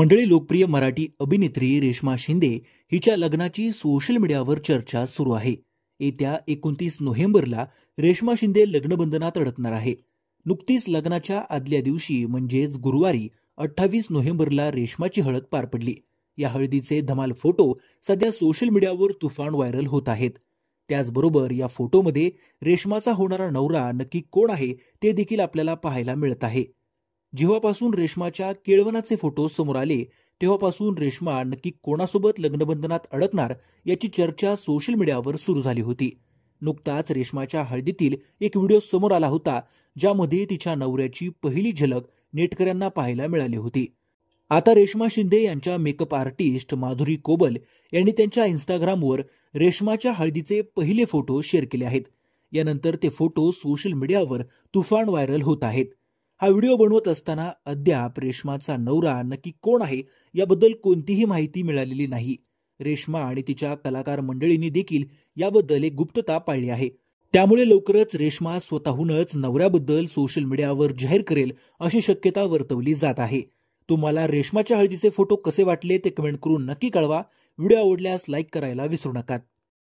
मंडळी, लोकप्रिय मराठी अभिनेत्री रेश्मा शिंदे हिच्या लग्नाची सोशल मीडियावर चर्चा सुरू आहे. येत्या 29 नोव्हेंबरला रेश्मा शिंदे लग्नबंधनात अडकणार आहे. नुकतीच लग्नाच्या आदल्या दिवशी म्हणजेच गुरुवारी 28 नोव्हेंबरला रेश्माची हळद पार पडली. या हळदीचे धमाल फोटो सध्या सोशल मीडियावर तुफान व्हायरल होत आहेत. त्याचबरोबर या फोटोमध्ये रेश्माचा होणारा नवरा नक्की कोण आहे ते देखील आपल्याला पाहायला मिळत आहे. जेव्हापासून रेश्माच्या केळवणाचे फोटो समोर आले तेव्हापासून रेश्मा नक्की कोणासोबत लग्नबंधनात अडकणार याची चर्चा सोशल मीडियावर सुरू झाली होती. नुकताच रेश्माच्या हळदीतील एक व्हिडिओ समोर आला होता, ज्यामध्ये तिच्या नवऱ्याची पहिली झलक नेटकऱ्यांना पाहायला मिळाली होती. आता रेश्मा शिंदे यांच्या मेकअप आर्टिस्ट माधुरी कोबल यांनी त्यांच्या इंस्टाग्रामवर रेश्माच्या हळदीचे पहिले फोटो शेअर केले आहेत. यानंतर ते फोटो सोशल मीडियावर तुफान व्हायरल होत आहेत. हा व्हिडिओ बनवत असताना अद्याप रेश्माचा नवरा नक्की कोण आहे याबद्दल कोणतीही माहिती मिळालेली नाही. रेश्मा आणि तिच्या कलाकार मंडळींनी देखील याबद्दल एक गुप्तता पाळली आहे. त्यामुळे लवकरच रेश्मा स्वतःहूनच नवऱ्याबद्दल सोशल मीडियावर जाहीर करेल अशी शक्यता वर्तवली जात आहे. तुम्हाला रेश्माच्या हळदीचे फोटो कसे वाटले ते कमेंट करून नक्की कळवा. व्हिडिओ आवडल्यास लाईक करायला विसरू नका.